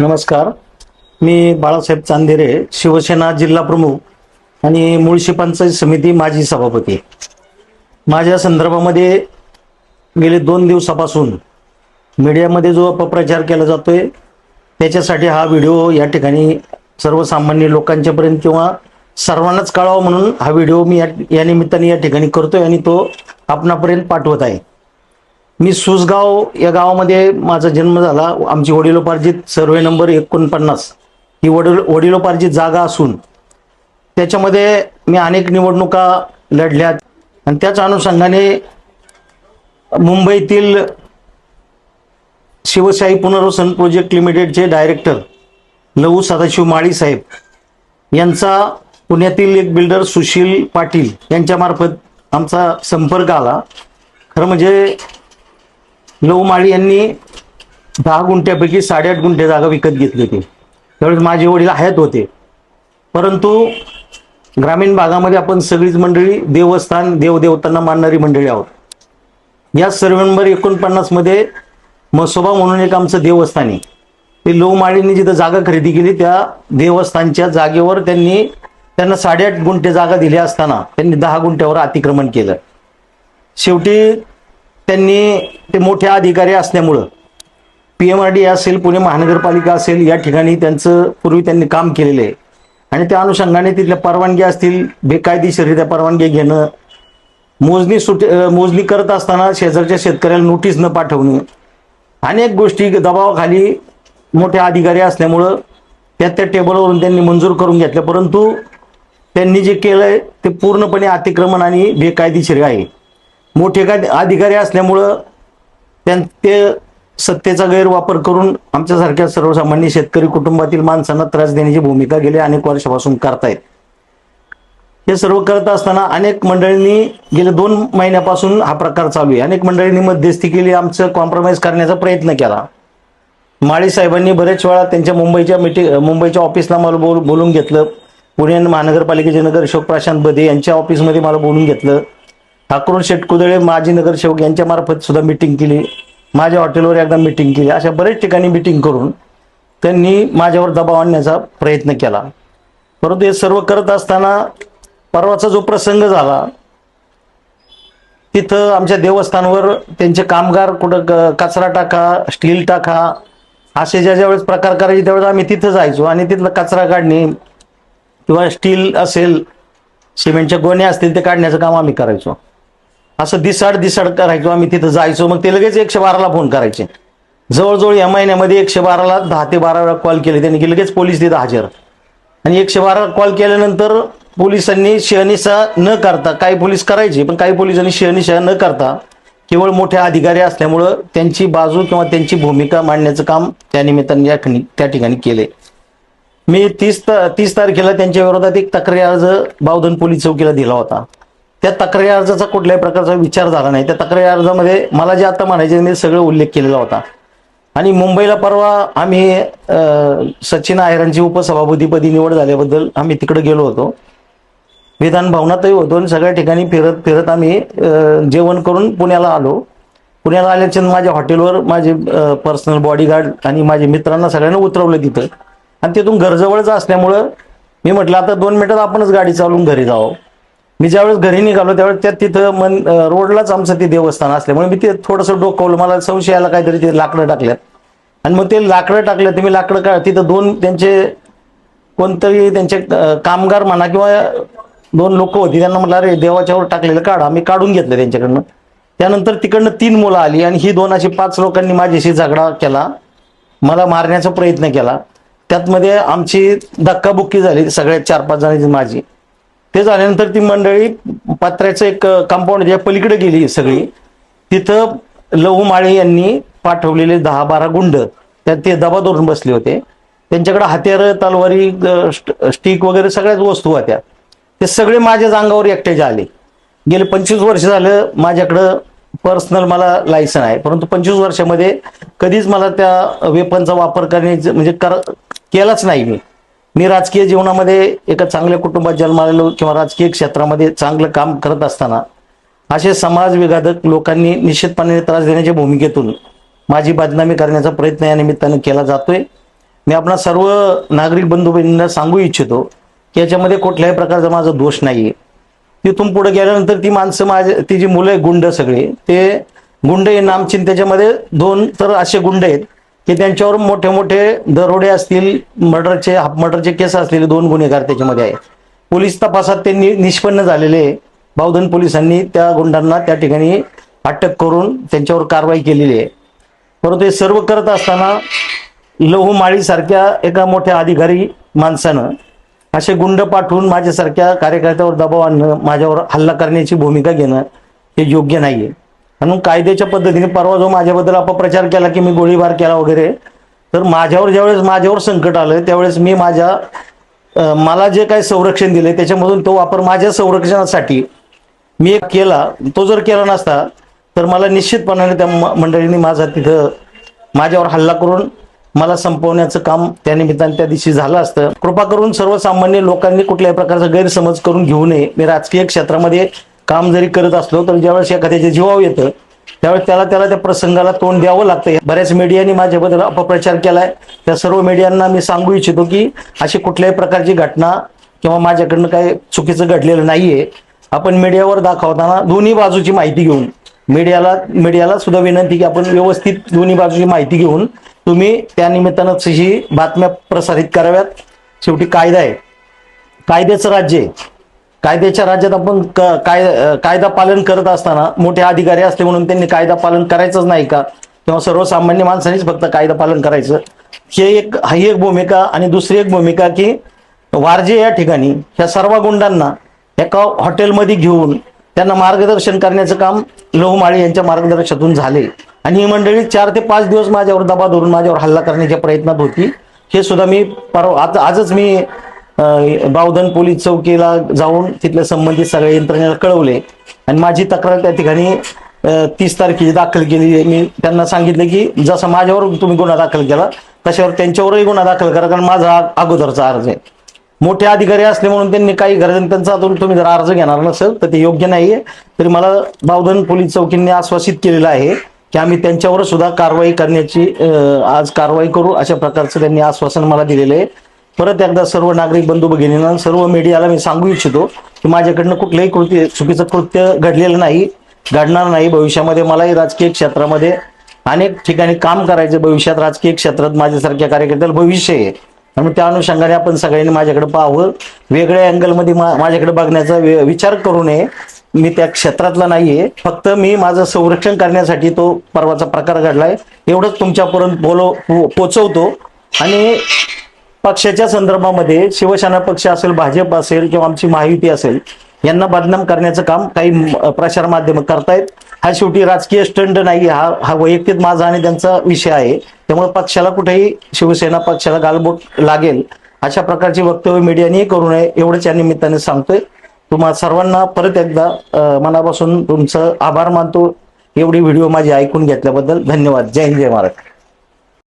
नमस्कार. मी बाळासाहेब चांदेरे, शिवसेना जिल्हा प्रमुख आणि मुळशी पंचायत समिती माजी सभापती. माझ्या संदर्भामध्ये गेले 2 दिवसापासून मीडियामध्ये जो अपप्रचार केला जातोय त्याच्यासाठी हा व्हिडिओ या ठिकाणी सर्वसामान्य लोकांच्यापर्यंत किंवा सर्वांनाच कळावा म्हणून हा व्हिडिओ मी या निमित्ताने या ठिकाणी करतोय आणि तो आपणापर्यंत पाठवत आहे. मी सुसगाव या गावामध्ये माझा जन्म झाला. आमची वडिलोपार्जित सर्वे नंबर 49 ही वडिलोपार्जित जागा असून त्याच्यामध्ये मी अनेक निवडणुका लढल्यात आणि त्याच अनुषंगाने मुंबईतील शिवशाही पुनर्वसन प्रोजेक्ट लिमिटेडचे डायरेक्टर लहू सदाशिव माळी साहेब यांचा पुण्यातील एक बिल्डर सुशील पाटील यांच्यामार्फत आमचा संपर्क आला. खरं म्हणजे लहू माळी यांनी 10 गुंठ्यापैकी 8.5 गुंठे जागा विकत घेतली होती. त्यावेळेस माझे वडील हयात होते. परंतु ग्रामीण भागामध्ये आपण सगळीच मंडळी देवस्थान देवदेवतांना मानणारी मंडळी आहोत. या सर्वे नंबर 49 मध्ये म्हसोबा म्हणून एक आमचं देवस्थान आहे. ते लहू माळींनी जिथं जागा खरेदी केली त्या देवस्थानच्या जागेवर त्यांना 8.5 गुंठे जागा दिली असताना त्यांनी 10 गुंठ्यावर अतिक्रमण केलं. शेवटी त्यांनी ते मोठे अधिकारी असल्यामुळं PMRD असेल, पुणे महानगरपालिका असेल, या ठिकाणी त्यांचं पूर्वी त्यांनी काम केलेलं आहे आणि त्या अनुषंगाने तिथल्या परवानगी असतील, बेकायदेशीररित्या परवानगी घेणं, मोजणी करत असताना शेजारच्या शेतकऱ्याला नोटीस न पाठवणे, अनेक गोष्टी दबावाखाली मोठे अधिकारी असल्यामुळं त्या टेबलवरून त्यांनी मंजूर करून घेतल्या. परंतु त्यांनी जे केलंय ते पूर्णपणे अतिक्रमण आणि बेकायदेशीर आहे. मोठे अधिकारी असल्यामुळं ते सत्तेचा गैरवापर करून आमच्यासारख्या सर्वसामान्य शेतकरी कुटुंबातील माणसांना त्रास देण्याची भूमिका गेल्या अनेक वर्षापासून करतायत. हे सर्व करत असताना अनेक मंडळींनी गेल्या 2 महिन्यापासून हा प्रकार चालू आहे. अनेक मंडळींनी मध्यस्थी केली, आमचं कॉम्प्रोमाइज करण्याचा प्रयत्न केला. माळी साहेबांनी बरेच वेळा त्यांच्या मुंबईच्या ऑफिसला मला बोलून घेतलं. पुणे महानगरपालिकेचे नगरसेवक प्रशांत बदे यांच्या ऑफिसमध्ये मला बोलून घेतलं. ठाकूर शेटकुदळे माजी नगरसेवक यांच्या मार्फत सुद्धा मिटिंग केली. माझ्या हॉटेलवर एकदा मिटिंग केली. अशा बरेच ठिकाणी मिटिंग करून त्यांनी माझ्यावर दबाव आणण्याचा प्रयत्न केला. परंतु हे सर्व करत असताना परवाचा जो प्रसंग झाला तिथं आमच्या देवस्थानवर त्यांचे कामगार कुठं कचरा टाका, स्टील टाका असे ज्या वेळेस प्रकार करायचे त्यावेळेस आम्ही तिथं जायचो आणि तिथलं कचरा काढणे किंवा स्टील असेल, सिमेंटच्या गोण्या असतील ते काढण्याचं काम आम्ही करायचो. असं दिसाड करायचो. आम्ही तिथं जायचो. मग ते लगेच 112ला फोन करायचे. जवळजवळ या महिन्यामध्ये 112ला 10 ते 12 वेळा कॉल केले त्यांनी, की लगेच पोलीस तिथं हजर. आणि 112 कॉल केल्यानंतर पोलिसांनी शहानिशा न करता, काही पोलीस करायचे पण काही पोलिसांनी शहानिशा न करता केवळ मोठे अधिकारी असल्यामुळं त्यांची बाजू किंवा त्यांची भूमिका मांडण्याचं काम त्या निमित्ताने त्या ठिकाणी केले. मी 30 तारखेला त्यांच्या विरोधात एक तक्रारी अर्ज बावधन पोलीस चौकीला दिला होता. त्या तक्रारी अर्जाचा कुठल्याही प्रकारचा विचार झाला नाही. त्या तक्रारी अर्जामध्ये मला जे आता म्हणायचे मी सगळं उल्लेख केलेला होता. आणि मुंबईला परवा आम्ही सचिन आहेरांची उपसभापतीपदी निवड झाल्याबद्दल आम्ही तिकडे गेलो होतो. विधान भवनातही होतो आणि सगळ्या ठिकाणी फिरत आम्ही जेवण करून पुण्याला आलो. पुण्याला आल्याच्या माझ्या हॉटेलवर माझे पर्सनल बॉडीगार्ड आणि माझ्या मित्रांना सगळ्यांना उतरवलं तिथं. आणि तिथून घरजवळच असल्यामुळं मी म्हटलं आता 2 मिनिटात आपणच गाडी चालवून घरी जावं. मी ज्यावेळेस घरी निघालो त्यावेळेस तिथं रोडलाच आमचं ते देवस्थान असल्यामुळे मी ते थोडंसं डोकावलं. मला संशय आला काहीतरी ते लाकडं टाकल्यात आणि मग ते लाकडं टाकलं. ते मी लाकडं तिथं 2 त्यांचे कोणतरी त्यांचे कामगार म्हणा किंवा 2 लोक होती, त्यांना म्हटलं अरे देवाच्यावर टाकलेलं काढ. आम्ही काढून घेतलं त्यांच्याकडनं. त्यानंतर तिकडनं 3 मुलं आली आणि ही 2 अशी 5 लोकांनी माझ्याशी झगडा केला, मला मारण्याचा प्रयत्न केला. त्यातमध्ये आमची धक्काबुक्की झाली सगळ्या 4-5 जणांची माझी. ते झाल्यानंतर ती मंडळी पत्र्याचं एक कंपाऊंड ज्या पलीकडे गेली सगळी. तिथं लहू माळी यांनी पाठवलेले 10-12 गुंड ते दबा धरून बसले होते. त्यांच्याकडे हत्यारं, तलवारी, स्टिक वगैरे सगळ्याच वस्तू होत्या. ते सगळे माझ्याच अंगावर एकट्याचे आले. गेले 25 वर्ष झालं माझ्याकडं पर्सनल मला लायसन आहे, परंतु 25 वर्षामध्ये कधीच मला त्या वेपनचा वापर करण्याचं म्हणजे केलाच नाही. मी राजकीय जीवनामध्ये एका चांगल्या कुटुंबात जन्माला आलो किंवा राजकीय क्षेत्रामध्ये चांगलं काम करत असताना असे समाज विघातक लोकांनी निश्चितपणे त्रास देण्याच्या भूमिकेतून माझी बदनामी करण्याचा प्रयत्न या निमित्तानं केला जातोय. मी आपणा सर्व नागरिक बंधू भगिनींना सांगू इच्छितो की याच्यामध्ये कुठल्याही प्रकारचा माझा दोष नाहीये. तिथून पुढे गेल्यानंतर ती माणसं ती जी मुलं आहेत गुंड सगळे, ते गुंड हे नामचिन, त्याच्यामध्ये 2 तर असे गुंड आहेत की त्यांच्यावर मोठे मोठे दरोडे असतील, मर्डरचे, हाफ मर्डरचे केस असलेले 2 गुन्हेगार त्याच्यामध्ये आहेत. पोलीस तपासात त्यांनी निष्पन्न झालेले, बावधन पोलिसांनी त्या गुंडांना त्या ठिकाणी अटक करून त्यांच्यावर कारवाई केलेली आहे. परंतु हे सर्व करत असताना लहू माळी सारख्या एका मोठ्या अधिकारी माणसानं असे गुंड पाठवून माझ्यासारख्या कार्यकर्त्यावर दबाव आणणं, माझ्यावर हल्ला करण्याची भूमिका घेणं हे योग्य नाहीये. म्हणून कायद्याच्या पद्धतीने परवा जो माझ्याबद्दल अपप्रचार केला की मी गोळीबार केला वगैरे, तर ज्यावेळेस माझ्यावर संकट आलं त्यावेळेस मी मला जे काही संरक्षण दिले त्याच्यामधून तो वापर माझ्या संरक्षणासाठी मी केला. तो जर केला नसता तर मला निश्चितपणाने त्या मंडळींनी माझ्यावर हल्ला करून मला संपवण्याचं काम त्या निमित्ताने त्या दिवशी झालं असतं. कृपा करून सर्वसामान्य लोकांनी कुठल्याही प्रकारचा गैरसमज करून घेऊ नये. मी राजकीय क्षेत्रामध्ये काम जरी करत असलो तर ज्यावेळेस एखाद्याच्या जीवावर येतं त्यावेळेस त्याला त्या प्रसंगाला तोंड द्यावं लागतं. बऱ्याच मीडियाने माझ्याबद्दल अपप्रचार केलाय. त्या सर्व मीडियांना मी सांगू इच्छितो की अशी कुठल्याही प्रकारची घटना किंवा माझ्याकडनं काही चुकीचं घडलेलं नाहीये. आपण मीडियावर दाखवताना दोन्ही बाजूची माहिती घेऊन, मीडियाला सुद्धा विनंती की आपण व्यवस्थित दोन्ही बाजूची माहिती घेऊन तुम्ही त्या निमित्तानं ही बातम्या प्रसारित कराव्यात. शेवटी कायदा आहे, कायद्याचं राज्य आहे. कायद्याच्या राज्यात आपण कायदा पालन करत असताना मोठे अधिकारी असले म्हणून त्यांनी कायदा पालन करायचंच नाही का? तेव्हा सर्वसामान्य माणसांनीच फक्त कायदा पालन करायचं, ही एक भूमिका. आणि दुसरी एक भूमिका की वारजे या ठिकाणी ह्या सर्व गुंडांना एका हॉटेलमध्ये घेऊन त्यांना मार्गदर्शन करण्याचं काम लहू माळी यांच्या मार्गदर्शनातून झाले. आणि ही मंडळी 4 ते 5 दिवस माझ्यावर दबा धरून माझ्यावर हल्ला करण्याच्या प्रयत्नात होती. हे सुद्धा मी आजच मी बावधन पोलीस चौकीला जाऊन तिथल्या संबंधित सगळ्या यंत्रणेला कळवले आणि माझी तक्रार त्या ठिकाणी 30 तारखेची दाखल केली. मी त्यांना सांगितलं की जसं माझ्यावर तुम्ही गुन्हा दाखल केला तशावर त्यांच्यावरही गुन्हा दाखल करा, कारण माझा अगोदरचा अर्ज आहे. मोठे अधिकारी असले म्हणून त्यांनी काही गरज त्यांचा तुम्ही जर अर्ज घेणार नसेल तर ते योग्य नाहीये. तरी मला बावधन पोलीस चौकीने आश्वासित केलेलं आहे की आम्ही त्यांच्यावर सुद्धा कारवाई करण्याची आज कारवाई करू, अशा प्रकारचं त्यांनी आश्वासन मला दिलेलं आहे. परत एकदा सर्व नागरिक बंधू भगिनींना, सर्व मीडियाला मी सांगू इच्छितो की माझ्याकडनं कुठलंही चुकीचं कृत्य घडलेलं नाही, घडणार नाही. भविष्यामध्ये मलाही राजकीय क्षेत्रामध्ये अनेक ठिकाणी काम करायचं, भविष्यात राजकीय क्षेत्रात माझ्यासारख्या कार्यकर्त्याला भविष्य आहे. त्यामुळे त्या अनुषंगाने आपण सगळ्यांनी माझ्याकडे पाहावं, वेगळ्या अँगलमध्ये माझ्याकडे बघण्याचा विचार करू नये. मी त्या क्षेत्रातला नाहीये, फक्त मी माझं संरक्षण करण्यासाठी तो परवाचा प्रकार घडलाय एवढंच तुमच्यापर्यंत पोचवतो. आणि पक्षाच्या संदर्भामध्ये शिवसेना पक्ष असेल, भाजप असेल किंवा आमची महायुती असेल, यांना बदनाम करण्याचं काम काही प्रसार माध्यम करतायत. हा शेवटी राजकीय स्टंट नाही, हा वैयक्तिक माझा आणि त्यांचा विषय आहे. त्यामुळे पक्षाला कुठेही, शिवसेना पक्षाला गालबोट लागेल अशा प्रकारची वक्तव्य मीडियाने करू नये एवढंच या निमित्ताने सांगतोय. तुम्हा सर्वांना परत एकदा मनापासून तुमचं आभार मानतो. एवढी व्हिडिओ माझी ऐकून घेतल्याबद्दल धन्यवाद. जय हिंद, जय महाराष्ट्र.